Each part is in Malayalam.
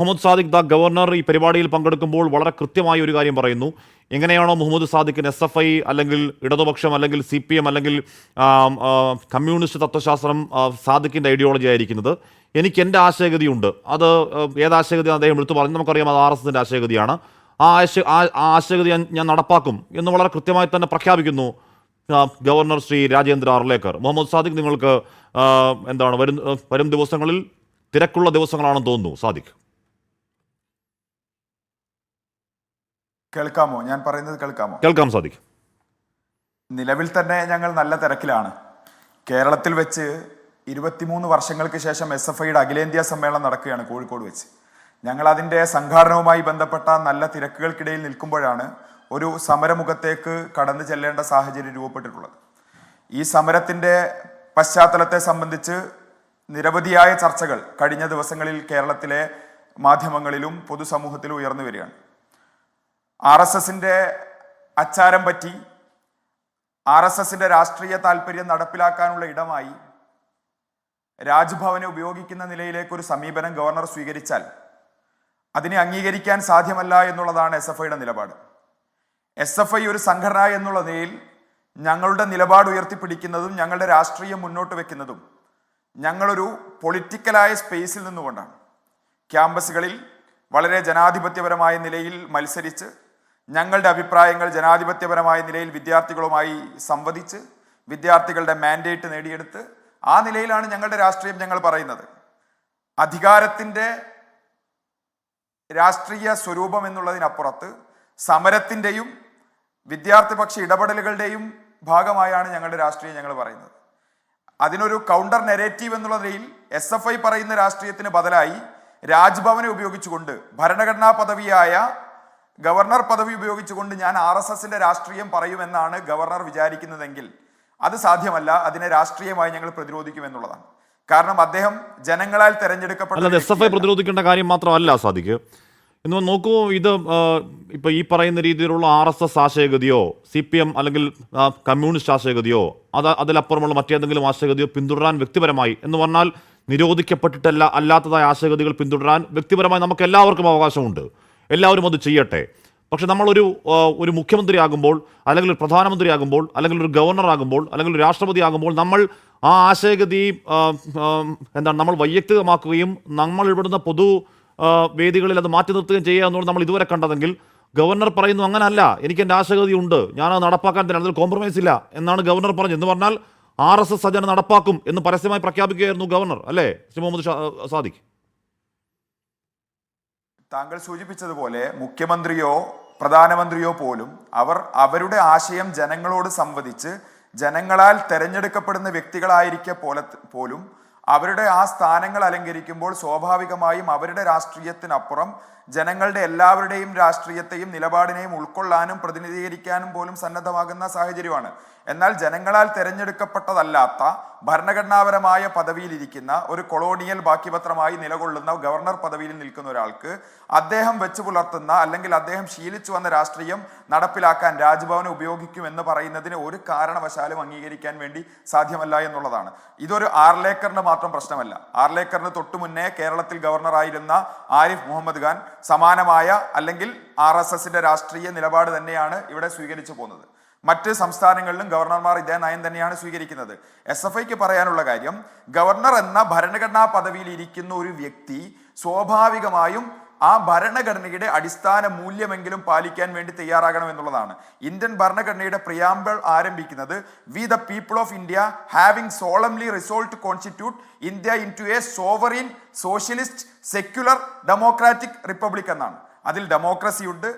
മുഹമ്മദ് സാദിഖ് ദ ഗവർണർ ഈ പരിപാടിയിൽ പങ്കെടുക്കുമ്പോൾ വളരെ കൃത്യമായി ഒരു കാര്യം പറയുന്നു. എങ്ങനെയാണോ മുഹമ്മദ് സാദിഖിന് SFI അല്ലെങ്കിൽ ഇടതുപക്ഷം അല്ലെങ്കിൽ CPM അല്ലെങ്കിൽ കമ്മ്യൂണിസ്റ്റ് തത്വശാസ്ത്രം സാദിഖിൻ്റെ ഐഡിയോളജി ആയിരിക്കുന്നത്, എനിക്ക് എൻ്റെ ആശയഗതിയുണ്ട്. അത് ഏതാശയഗതി അദ്ദേഹം എടുത്തു പറഞ്ഞു, നമുക്കറിയാം അത് RSSൻ്റെ ആശയഗതിയാണ്. ആശയഗതി ഞാൻ നടപ്പാക്കും എന്ന് വളരെ കൃത്യമായി തന്നെ പ്രഖ്യാപിക്കുന്നു ഗവർണർ ശ്രീ രാജേന്ദ്ര അർലേക്കർ. മുഹമ്മദ് സാദിഖ്, നിങ്ങൾക്ക് എന്താണ് വരും ദിവസങ്ങളിൽ തിരക്കുള്ള ദിവസങ്ങളാണെന്ന് തോന്നുന്നു. സാദിഖ്, കേൾക്കാമോ? ഞാൻ പറയുന്നത് കേൾക്കാമോ? കേൾക്കാം സാദിഖ്. നിലവിൽ തന്നെ ഞങ്ങൾ നല്ല തിരക്കിലാണ്. കേരളത്തിൽ വെച്ച് 23 വർഷങ്ങൾക്ക് ശേഷം SFIയുടെ അഖിലേന്ത്യാ സമ്മേളനം നടക്കുകയാണ് കോഴിക്കോട് വെച്ച്. ഞങ്ങൾ അതിൻ്റെ സംഘാടനവുമായി ബന്ധപ്പെട്ട നല്ല തിരക്കുകൾക്കിടയിൽ നിൽക്കുമ്പോഴാണ് ഒരു സമരമുഖത്തേക്ക് കടന്നു ചെല്ലേണ്ട സാഹചര്യം രൂപപ്പെട്ടിട്ടുള്ളത്. ഈ സമരത്തിൻ്റെ പശ്ചാത്തലത്തെ സംബന്ധിച്ച് നിരവധിയായ ചർച്ചകൾ കഴിഞ്ഞ ദിവസങ്ങളിൽ കേരളത്തിലെ മാധ്യമങ്ങളിലും പൊതുസമൂഹത്തിലും ഉയർന്നു വരികയാണ്. RSSൻ്റെ അച്ചാരം പറ്റി RSSൻ്റെ രാഷ്ട്രീയ താല്പര്യം നടപ്പിലാക്കാനുള്ള ഇടമായി രാജ്ഭവനെ ഉപയോഗിക്കുന്ന നിലയിലേക്കൊരു സമീപനം ഗവർണർ സ്വീകരിച്ചാൽ അതിനെ അംഗീകരിക്കാൻ സാധ്യമല്ല എന്നുള്ളതാണ് SFIയുടെ നിലപാട്. SFI ഒരു സംഘടന എന്നുള്ള നിലയിൽ ഞങ്ങളുടെ നിലപാട് ഉയർത്തിപ്പിടിക്കുന്നതും ഞങ്ങളുടെ രാഷ്ട്രീയം മുന്നോട്ട് വെക്കുന്നതും ഞങ്ങളൊരു പൊളിറ്റിക്കലായ സ്പേസിൽ നിന്നുകൊണ്ടാണ്. ക്യാമ്പസുകളിൽ വളരെ ജനാധിപത്യപരമായ നിലയിൽ മത്സരിച്ച് ഞങ്ങളുടെ അഭിപ്രായങ്ങൾ ജനാധിപത്യപരമായ നിലയിൽ വിദ്യാർത്ഥികളുമായി സംവദിച്ച് വിദ്യാർത്ഥികളുടെ മാൻഡേറ്റ് നേടിയെടുത്ത് ആ നിലയിലാണ് ഞങ്ങളുടെ രാഷ്ട്രീയം ഞങ്ങൾ പറയുന്നത്. അധികാരത്തിൻ്റെ രാഷ്ട്രീയ സ്വരൂപം എന്നുള്ളതിനപ്പുറത്ത് സമരത്തിൻ്റെയും വിദ്യാർത്ഥിപക്ഷ ഇടപെടലുകളുടെയും ഭാഗമായാണ് ഞങ്ങളുടെ രാഷ്ട്രീയം ഞങ്ങൾ പറയുന്നത്. അതിനൊരു കൗണ്ടർ നെറേറ്റീവ് എന്നുള്ള നിലയിൽ SFI പറയുന്ന രാഷ്ട്രീയത്തിന് ബദലായി രാജ്ഭവനെ ഉപയോഗിച്ചുകൊണ്ട് ഭരണഘടനാ പദവിയായ ഗവർണർ പദവി ഉപയോഗിച്ചുകൊണ്ട് ഞാൻ RSSൻ്റെ രാഷ്ട്രീയം പറയുമെന്നാണ് ഗവർണർ വിചാരിക്കുന്നതെങ്കിൽ അത് സാധ്യമല്ല. അതിനെ രാഷ്ട്രീയമായി ഞങ്ങൾ പ്രതിരോധിക്കുമെന്നുള്ളതാണ്. കാരണം അദ്ദേഹം ജനങ്ങളാൽ തെരഞ്ഞെടുക്കപ്പെട്ട SFI പ്രതിരോധിക്കേണ്ട കാര്യം മാത്രമല്ല സാദിഖ്. എന്ന് നോക്കൂ, ഇത് ഇപ്പോൾ ഈ പറയുന്ന രീതിയിലുള്ള RSS ആശയഗതിയോ CPM അല്ലെങ്കിൽ കമ്മ്യൂണിസ്റ്റ് ആശയഗതിയോ അതിലപ്പുറമുള്ള മറ്റേതെങ്കിലും ആശയഗതിയോ പിന്തുടരാൻ വ്യക്തിപരമായി എന്ന് പറഞ്ഞാൽ നിരോധിക്കപ്പെട്ടിട്ടല്ല അല്ലാത്തതായ ആശയഗതികൾ പിന്തുടരാൻ വ്യക്തിപരമായി നമുക്ക് എല്ലാവർക്കും അവകാശമുണ്ട്. എല്ലാവരും അത് ചെയ്യട്ടെ. പക്ഷെ നമ്മളൊരു മുഖ്യമന്ത്രിയാകുമ്പോൾ അല്ലെങ്കിൽ ഒരു പ്രധാനമന്ത്രിയാകുമ്പോൾ അല്ലെങ്കിൽ ഒരു ഗവർണറാകുമ്പോൾ അല്ലെങ്കിൽ ഒരു രാഷ്ട്രപതി ആകുമ്പോൾ നമ്മൾ ആ ആശയഗതി നമ്മൾ വൈയക്തികമാക്കുകയും നമ്മൾ ഇവിടുന്ന് പൊതു വേദികളിൽ അത് മാറ്റി നിർത്തുകയും ചെയ്യുക എന്നുള്ളത് നമ്മൾ ഇതുവരെ കണ്ടതെങ്കിൽ, ഗവർണർ പറയുന്നു അങ്ങനല്ല, എനിക്ക് എൻ്റെ ആശയഗതി ഉണ്ട്, ഞാനത് നടപ്പാക്കാൻ തന്നെ, അതിൽ കോംപ്രമൈസ് ഇല്ല എന്നാണ് ഗവർണർ പറഞ്ഞത്. എന്ന് പറഞ്ഞാൽ RSS അതിനെ നടപ്പാക്കും എന്ന് പരസ്യമായി പ്രഖ്യാപിക്കുകയായിരുന്നു ഗവർണർ, അല്ലേ ശ്രീ മുഹമ്മദ് സാദിഖ്? താങ്കൾ സൂചിപ്പിച്ചതുപോലെ മുഖ്യമന്ത്രിയോ പ്രധാനമന്ത്രിയോ പോലും അവരുടെ ആശയം ജനങ്ങളോട് സംവദിച്ച് ജനങ്ങളാൽ തെരഞ്ഞെടുക്കപ്പെടുന്ന വ്യക്തികളായിരിക്കെ പോലും അവരുടെ ആ സ്ഥാനങ്ങൾ അലങ്കരിക്കുമ്പോൾ സ്വാഭാവികമായും അവരുടെ രാഷ്ട്രീയത്തിനപ്പുറം ജനങ്ങളുടെ എല്ലാവരുടെയും രാഷ്ട്രീയത്തെയും നിലപാടിനെയും ഉൾക്കൊള്ളാനും പ്രതിനിധീകരിക്കാനും പോലും സന്നദ്ധമാകുന്ന സാഹചര്യമാണ്. എന്നാൽ ജനങ്ങളാൽ തെരഞ്ഞെടുക്കപ്പെട്ടതല്ലാത്ത ഭരണഘടനാപരമായ പദവിയിലിരിക്കുന്ന ഒരു കൊളോണിയൽ ബാക്കിപത്രമായി നിലകൊള്ളുന്ന ഗവർണർ പദവിയിൽ നിൽക്കുന്ന ഒരാൾക്ക് അദ്ദേഹം വെച്ചു പുലർത്തുന്ന അല്ലെങ്കിൽ അദ്ദേഹം ശീലിച്ചു വന്ന രാഷ്ട്രീയം നടപ്പിലാക്കാൻ രാജ്ഭവനെ ഉപയോഗിക്കുമെന്ന് പറയുന്നതിന് ഒരു കാരണവശാലും അംഗീകരിക്കാൻ വേണ്ടി സാധ്യമല്ല എന്നുള്ളതാണ്. ഇതൊരു ആർലേക്കറിന്റെ മാത്രം പ്രശ്നമല്ല. ആർലേക്കറിന് തൊട്ടു മുന്നേ കേരളത്തിൽ ഗവർണറായിരുന്ന ആരിഫ് മുഹമ്മദ് ഖാൻ സമാനമായ അല്ലെങ്കിൽ RSSന്റെ രാഷ്ട്രീയ നിലപാട് തന്നെയാണ് ഇവിടെ സ്വീകരിച്ചു പോകുന്നത്. മറ്റ് സംസ്ഥാനങ്ങളിലും ഗവർണർമാർ ഇതേ നയം തന്നെയാണ് സ്വീകരിക്കുന്നത്. SFIക്ക് പറയാനുള്ള കാര്യം, ഗവർണർ എന്ന ഭരണഘടനാ പദവിയിൽ ഇരിക്കുന്ന ഒരു വ്യക്തി സ്വാഭാവികമായും ആ ഭരണഘടനയുടെ അടിസ്ഥാന മൂല്യമെങ്കിലും പാലിക്കാൻ വേണ്ടി തയ്യാറാകണം എന്നുള്ളതാണ്. ഇന്ത്യൻ ഭരണഘടനയുടെ പ്രിയാമ്പിൾ ആരംഭിക്കുന്നത് we the people of India having solemnly resolve to constitute India into a sovereign socialist secular democratic republic എന്നാണ്. അതിൽ ഡെമോക്രസി ഉണ്ട്,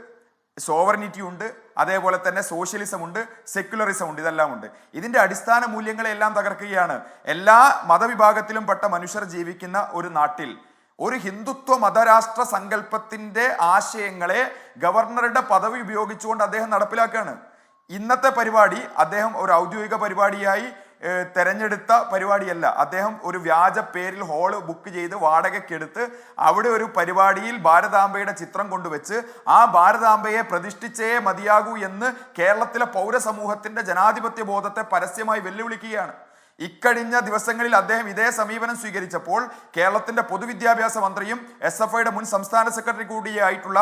സോവറിനിറ്റി ഉണ്ട്, അതേപോലെ തന്നെ സോഷ്യലിസം ഉണ്ട്, സെക്യുലറിസം ഉണ്ട്, ഇതെല്ലാം ഉണ്ട്. ഇതിന്റെ അടിസ്ഥാന മൂല്യങ്ങളെല്ലാം തകർക്കുകയാണ്. എല്ലാ മതവിഭാഗത്തിലും പെട്ട മനുഷ്യർ ജീവിക്കുന്ന ഒരു നാട്ടിൽ ഒരു ഹിന്ദുത്വ മതരാഷ്ട്ര സങ്കല്പത്തിന്റെ ആശയങ്ങളെ ഗവർണറുടെ പദവി ഉപയോഗിച്ചുകൊണ്ട് അദ്ദേഹം നടപ്പിലാക്കുകയാണ്. ഇന്നത്തെ പരിപാടി അദ്ദേഹം ഒരു ഔദ്യോഗിക പരിപാടിയായി തെരഞ്ഞെടുത്ത പരിപാടിയല്ല. അദ്ദേഹം ഒരു വ്യാജ പേരിൽ ഹാള് ബുക്ക് ചെയ്ത് വാടകയ്ക്കെടുത്ത് അവിടെ ഒരു പരിപാടിയിൽ ഭാരതാംബയുടെ ചിത്രം കൊണ്ടുവച്ച് ആ ഭാരതാംബയെ പ്രതിഷ്ഠിച്ചേ മതിയാകൂ എന്ന് കേരളത്തിലെ പൗരസമൂഹത്തിന്റെ ജനാധിപത്യ ബോധത്തെ പരസ്യമായി വെല്ലുവിളിക്കുകയാണ്. ഇക്കഴിഞ്ഞ ദിവസങ്ങളിൽ അദ്ദേഹം ഇതേ സമീപനം സ്വീകരിച്ചപ്പോൾ കേരളത്തിന്റെ പൊതുവിദ്യാഭ്യാസ മന്ത്രിയും SFIയുടെ മുൻ സംസ്ഥാന സെക്രട്ടറി കൂടിയായിട്ടുള്ള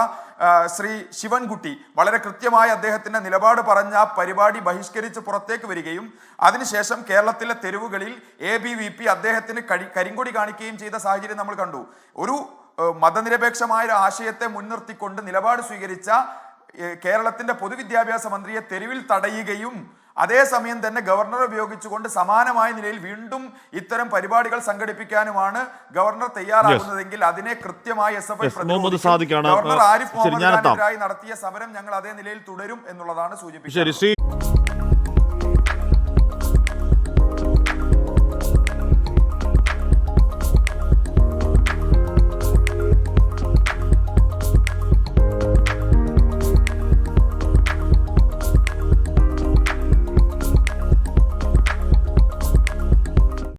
ശ്രീ ശിവൻകുട്ടി വളരെ കൃത്യമായി അദ്ദേഹത്തിന്റെ നിലപാട് പറഞ്ഞ ആ പരിപാടി ബഹിഷ്കരിച്ച് പുറത്തേക്ക് വരികയും അതിനുശേഷം കേരളത്തിലെ തെരുവുകളിൽ ABVP അദ്ദേഹത്തിന് കരിങ്കൊടി കാണിക്കുകയും ചെയ്ത സാഹചര്യം നമ്മൾ കണ്ടു. ഒരു മതനിരപേക്ഷമായ ഒരു ആശയത്തെ മുൻനിർത്തിക്കൊണ്ട് നിലപാട് സ്വീകരിച്ച കേരളത്തിന്റെ പൊതുവിദ്യാഭ്യാസ മന്ത്രിയെ തെരുവിൽ തടയുകയും അതേസമയം തന്നെ ഗവർണറെ ഉപയോഗിച്ചുകൊണ്ട് സമാനമായ നിലയിൽ വീണ്ടും ഇത്തരം പരിപാടികൾ സംഘടിപ്പിക്കാനുമാണ് ഗവർണർ തയ്യാറാകുന്നതെങ്കിൽ അതിനെ കൃത്യമായി SFI ഗവർണർ ആരിഫ് മുഹമ്മദ് ഖാനെതിരായി നടത്തിയ സമരം ഞങ്ങൾ അതേ നിലയിൽ തുടരും എന്നുള്ളതാണ് സൂചിപ്പിക്കുന്നത്.